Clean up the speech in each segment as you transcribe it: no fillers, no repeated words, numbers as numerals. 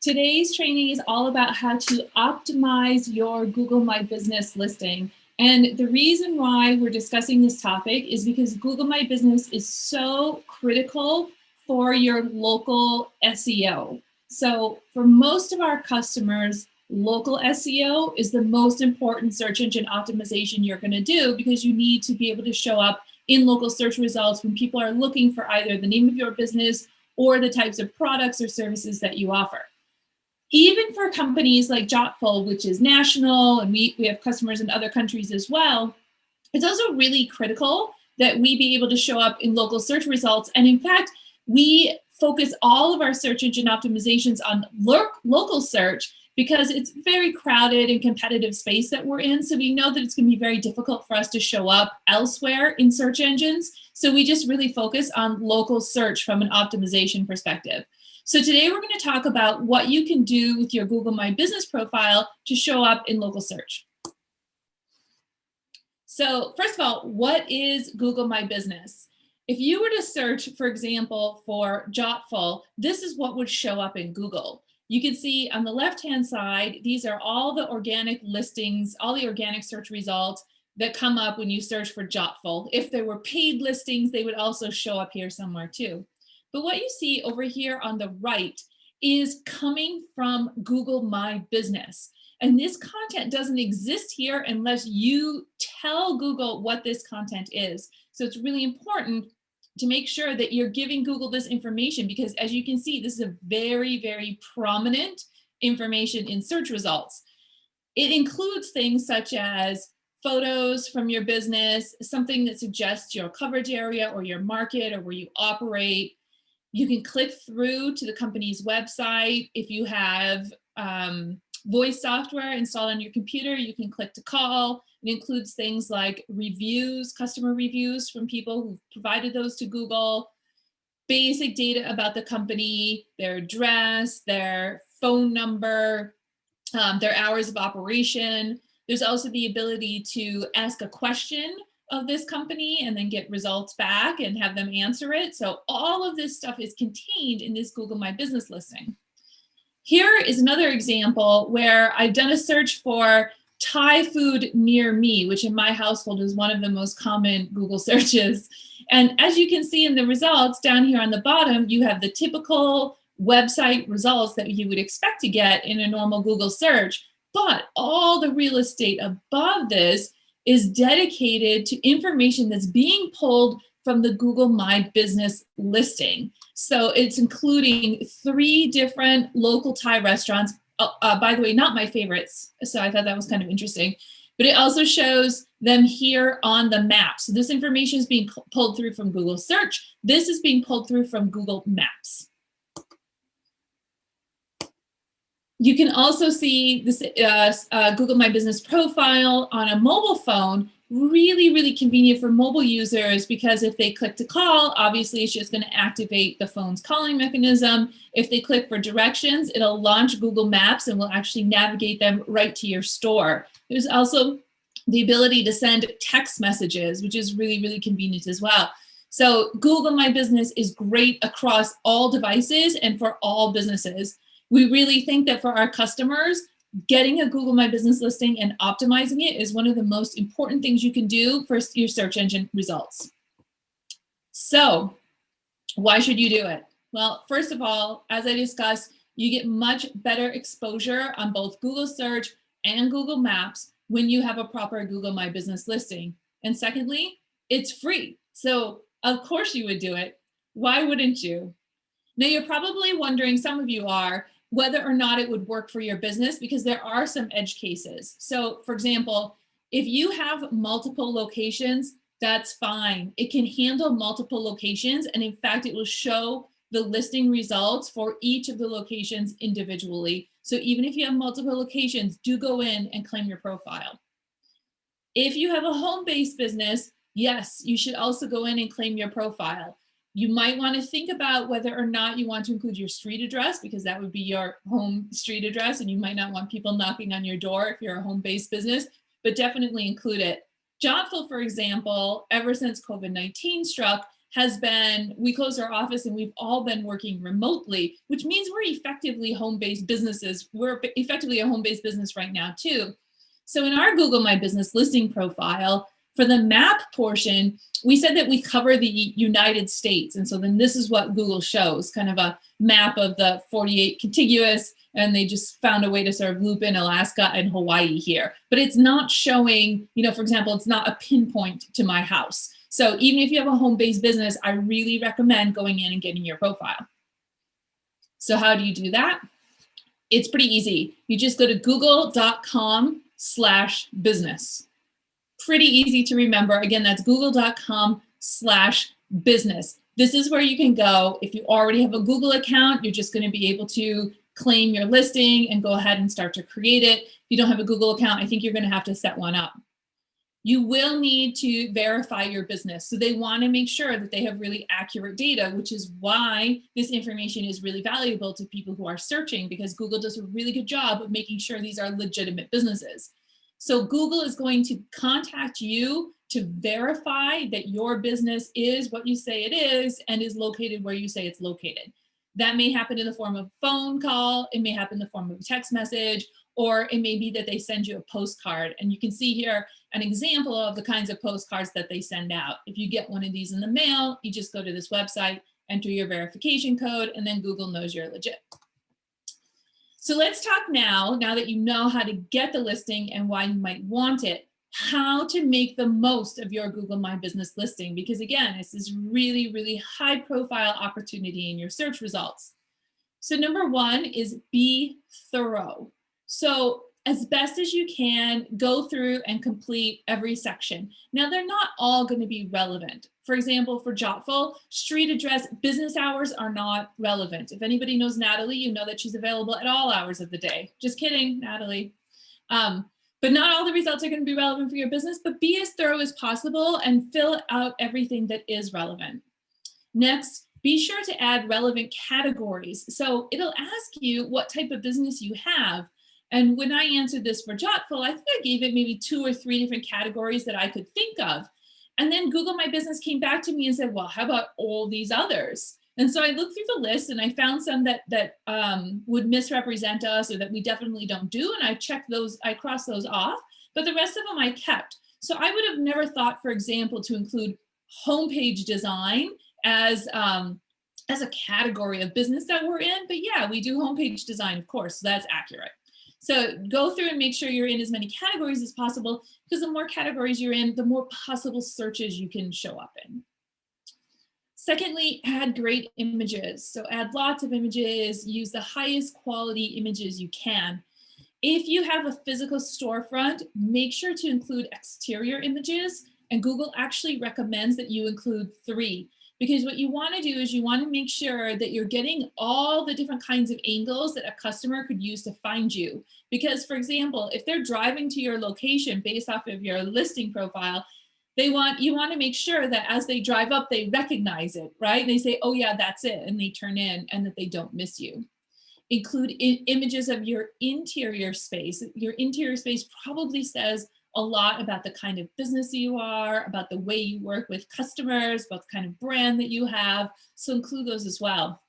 Today's training is all about how to optimize your Google My Business listing. And the reason why we're discussing this topic is because Google My Business is so critical for your local SEO. So for most of our customers, local SEO is the most important search engine optimization you're going to do, because you need to be able to show up in local search results when people are looking for either the name of your business or the types of products or services that you offer. Even for companies like Jotful, which is national, and we have customers in other countries as well, it's also really critical that we be able to show up in local search results. And in fact, we focus all of our search engine optimizations on local search because it's very crowded and competitive space that we're in. So we know that it's going to be very difficult for us to show up elsewhere in search engines. So we just really focus on local search from an optimization perspective. So today we're going to talk about what you can do with your Google My Business profile to show up in local search. So first of all, what is Google My Business? If you were to search, for example, for Jotful, this is what would show up in Google. You can see on the left-hand side, these are all the organic listings, all the organic search results that come up when you search for Jotful. If there were paid listings, they would also show up here somewhere too. But what you see over here on the right is coming from Google My Business. And this content doesn't exist here unless you tell Google what this content is. So it's really important to make sure that you're giving Google this information, because as you can see, this is a very, very prominent information in search results. It includes things such as photos from your business, something that suggests your coverage area or your market or where you operate. You can click through to the company's website. If you have voice software installed on your computer, you can click to call. It includes things like reviews, customer reviews from people who've provided those to Google, basic data about the company, their address, their phone number, their hours of operation. There's also the ability to ask a question of this company and then get results back and have them answer it. So all of this stuff is contained in this Google My Business listing. Here is another example where I've done a search for Thai food near me, which in my household is one of the most common Google searches. And as you can see in the results down here on the bottom, you have the typical website results that you would expect to get in a normal Google search. But all the real estate above this is dedicated to information that's being pulled from the Google My Business listing. So it's including 3 different local Thai restaurants. By the way, not my favorites. So I thought that was kind of interesting. But it also shows them here on the map. So this information is being pulled through from Google Search. This is being pulled through from Google Maps. You can also see this Google My Business profile on a mobile phone. Really, really convenient for mobile users, because if they click to call, obviously it's just going to activate the phone's calling mechanism. If they click for directions, it'll launch Google Maps and will actually navigate them right to your store. There's also the ability to send text messages, which is really, really convenient as well. So Google My Business is great across all devices and for all businesses. We really think that for our customers, getting a Google My Business listing and optimizing it is one of the most important things you can do for your search engine results. So why should you do it? Well, first of all, as I discussed, you get much better exposure on both Google Search and Google Maps when you have a proper Google My Business listing. And secondly, it's free. So of course you would do it. Why wouldn't you? Now you're probably wondering, some of you are, whether or not it would work for your business, because there are some edge cases. So for example, if you have multiple locations, that's fine. It can handle multiple locations. And in fact, it will show the listing results for each of the locations individually. So even if you have multiple locations, do go in and claim your profile. If you have a home-based business, yes, you should also go in and claim your profile. You might want to think about whether or not you want to include your street address, because that would be your home street address, and you might not want people knocking on your door if you're a home-based business, but definitely include it. Jotful, for example, ever since COVID-19 struck, has been, we closed our office and we've all been working remotely, which means we're effectively home-based businesses. We're effectively a home-based business right now too. So in our Google My Business listing profile, for the map portion, we said that we cover the United States. And so then this is what Google shows, kind of a map of the 48 contiguous, and they just found a way to sort of loop in Alaska and Hawaii here. But it's not showing, for example, it's not a pinpoint to my house. So even if you have a home-based business, I really recommend going in and getting your profile. So how do you do that? It's pretty easy. You just go to google.com/business. Pretty easy to remember. Again, that's google.com/business. This is where you can go. If you already have a Google account, you're just going to be able to claim your listing and go ahead and start to create it. If you don't have a Google account, I think you're going to have to set one up. You will need to verify your business. So they want to make sure that they have really accurate data, which is why this information is really valuable to people who are searching, because Google does a really good job of making sure these are legitimate businesses. So Google is going to contact you to verify that your business is what you say it is and is located where you say it's located. That may happen in the form of a phone call, it may happen in the form of a text message, or it may be that they send you a postcard. And you can see here an example of the kinds of postcards that they send out. If you get one of these in the mail, you just go to this website, enter your verification code, and then Google knows you're legit. So let's talk now that you know how to get the listing and why you might want it, how to make the most of your Google My Business listing. Because again, this is really, really high profile opportunity in your search results. So number one is be thorough. So as best as you can, go through and complete every section. Now, they're not all going to be relevant. For example, for Jotful, street address, business hours are not relevant. If anybody knows Natalie, you know that she's available at all hours of the day. Just kidding, Natalie. But not all the results are going to be relevant for your business, but be as thorough as possible and fill out everything that is relevant. Next, be sure to add relevant categories. So it'll ask you what type of business you have. And when I answered this for Jotful, I think I gave it maybe 2 or 3 different categories that I could think of. And then Google My Business came back to me and said, well, how about all these others? And so I looked through the list and I found some that would misrepresent us or that we definitely don't do. And I checked those, I crossed those off, but the rest of them I kept. So I would have never thought, for example, to include homepage design as a category of business that we're in. But yeah, we do homepage design, of course, so that's accurate. So go through and make sure you're in as many categories as possible, because the more categories you're in, the more possible searches you can show up in. Secondly, add great images. So add lots of images, use the highest quality images you can. If you have a physical storefront, make sure to include exterior images, and Google actually recommends that you include 3. Because what you want to do is you want to make sure that you're getting all the different kinds of angles that a customer could use to find you. Because, for example, if they're driving to your location based off of your listing profile, you want to make sure that as they drive up, they recognize it, right? And they say, oh yeah, that's it. And they turn in, and that they don't miss you. Include images of your interior space. Your interior space probably says a lot about the kind of business you are, about the way you work with customers, about the kind of brand that you have. So include those as well.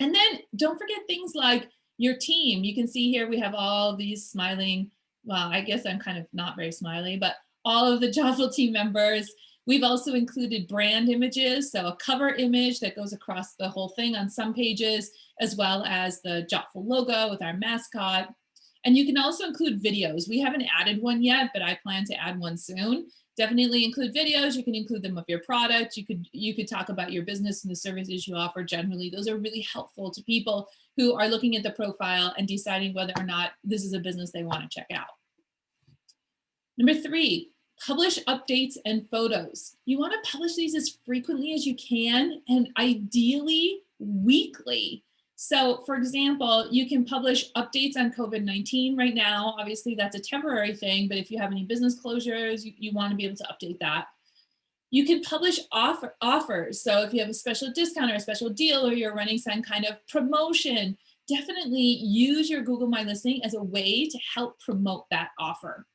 And then don't forget things like your team. You can see here we have all these smiling, well, I guess I'm kind of not very smiley, but all of the Jotful team members. We've also included brand images, so a cover image that goes across the whole thing on some pages, as well as the Jotful logo with our mascot. And you can also include videos. We haven't added one yet, but I plan to add one soon. Definitely include videos. You can include them of your product. You could talk about your business and the services you offer generally. Those are really helpful to people who are looking at the profile and deciding whether or not this is a business they want to check out. Number 3, publish updates and photos. You want to publish these as frequently as you can, and ideally weekly. So for example, you can publish updates on COVID-19 right now. Obviously that's a temporary thing, but if you have any business closures, you want to be able to update that. You can publish offers. So if you have a special discount or a special deal, or you're running some kind of promotion, definitely use your Google My Listing as a way to help promote that offer.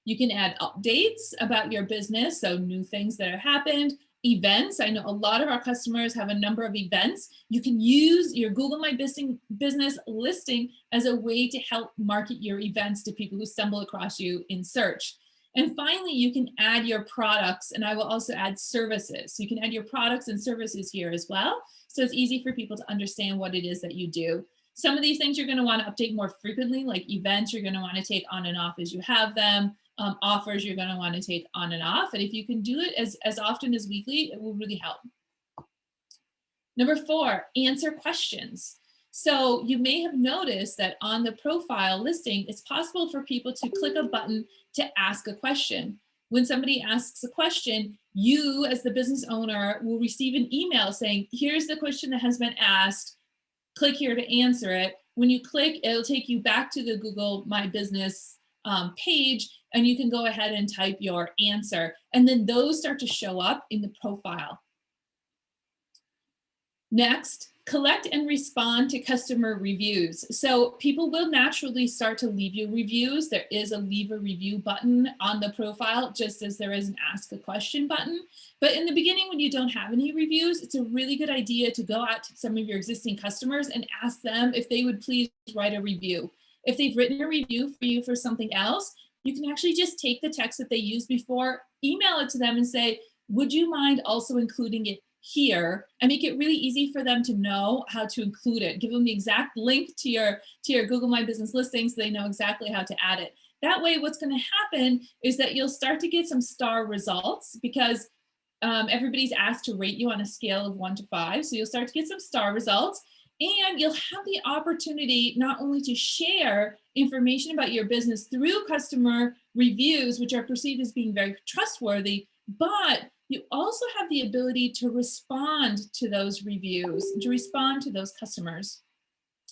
You can add updates about your business, so new things that have happened, events. I know a lot of our customers have a number of events. You can use your Google My Business listing as a way to help market your events to people who stumble across you in search. And finally, you can add your products, and I will also add services. So you can add your products and services here as well. So it's easy for people to understand what it is that you do. Some of these things you're going to want to update more frequently, like events you're going to want to take on and off as you have them. Offers you're going to want to take on and off. And if you can do it as often as weekly, it will really help. Number 4, answer questions. So you may have noticed that on the profile listing, it's possible for people to click a button to ask a question. When somebody asks a question, you as the business owner will receive an email saying, here's the question that has been asked. Click here to answer it. When you click, it'll take you back to the Google My Business page, and you can go ahead and type your answer. And then those start to show up in the profile. Next, collect and respond to customer reviews. So people will naturally start to leave you reviews. There is a leave a review button on the profile, just as there is an ask a question button. But in the beginning, when you don't have any reviews, it's a really good idea to go out to some of your existing customers and ask them if they would please write a review. If they've written a review for you for something else, you can actually just take the text that they used before, email it to them and say, would you mind also including it here, and make it really easy for them to know how to include it. Give them the exact link to your Google My Business listing so they know exactly how to add it. That way, what's going to happen is that you'll start to get some star results because everybody's asked to rate you on a scale of 1 to 5. So you'll start to get some star results, and you'll have the opportunity not only to share information about your business through customer reviews, which are perceived as being very trustworthy, but you also have the ability to respond to those reviews, to respond to those customers.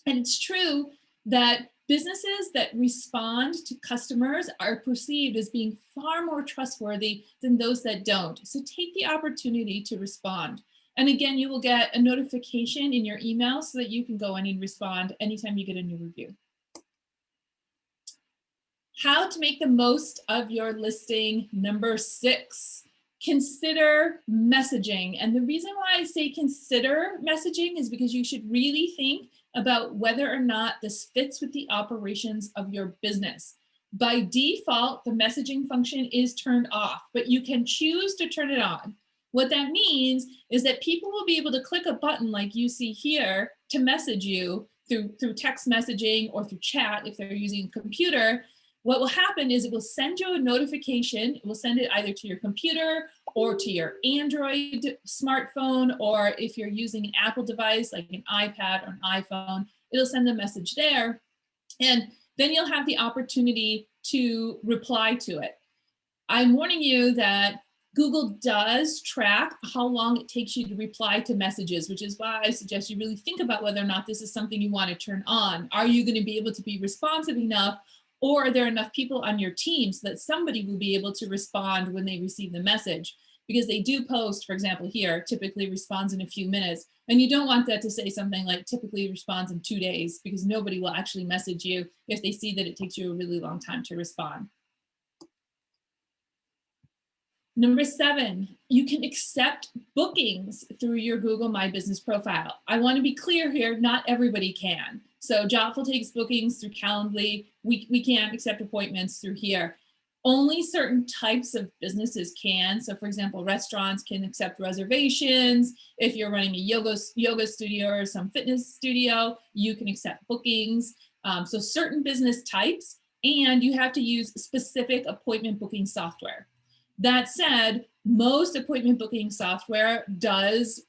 And it's true that businesses that respond to customers are perceived as being far more trustworthy than those that don't. So take the opportunity to respond. And again, you will get a notification in your email so that you can go in and respond anytime you get a new review. How to make the most of your listing. Number 6. Consider messaging. And the reason why I say consider messaging is because you should really think about whether or not this fits with the operations of your business. By default, the messaging function is turned off, but you can choose to turn it on. What that means is that people will be able to click a button like you see here to message you through text messaging or through chat if they're using a computer. What will happen is it will send you a notification. It will send it either to your computer or to your Android smartphone, or if you're using an Apple device like an iPad or an iPhone, it'll send the message there. And then you'll have the opportunity to reply to it. I'm warning you that Google does track how long it takes you to reply to messages, which is why I suggest you really think about whether or not this is something you want to turn on. Are you going to be able to be responsive enough? Or are there enough people on your team so that somebody will be able to respond when they receive the message? Because they do post, for example, here, typically responds in a few minutes. And you don't want that to say something like typically responds in 2 days, because nobody will actually message you if they see that it takes you a really long time to respond. Number 7, you can accept bookings through your Google My Business profile. I want to be clear here, not everybody can. So Jotful takes bookings through Calendly. We can't accept appointments through here. Only certain types of businesses can. So for example, restaurants can accept reservations. If you're running a yoga studio or some fitness studio, you can accept bookings. So certain business types, and you have to use specific appointment booking software. That said, most appointment booking software does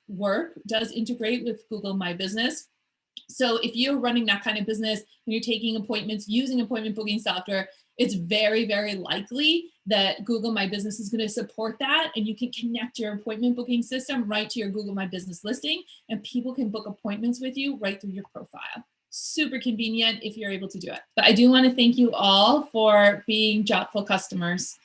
integrate with Google My Business. So if you're running that kind of business and you're taking appointments using appointment booking software, it's very, very likely that Google My Business is going to support that, and you can connect your appointment booking system right to your Google My Business listing, and people can book appointments with you right through your profile. Super convenient if you're able to do it. But I do want to thank you all for being Jotful customers.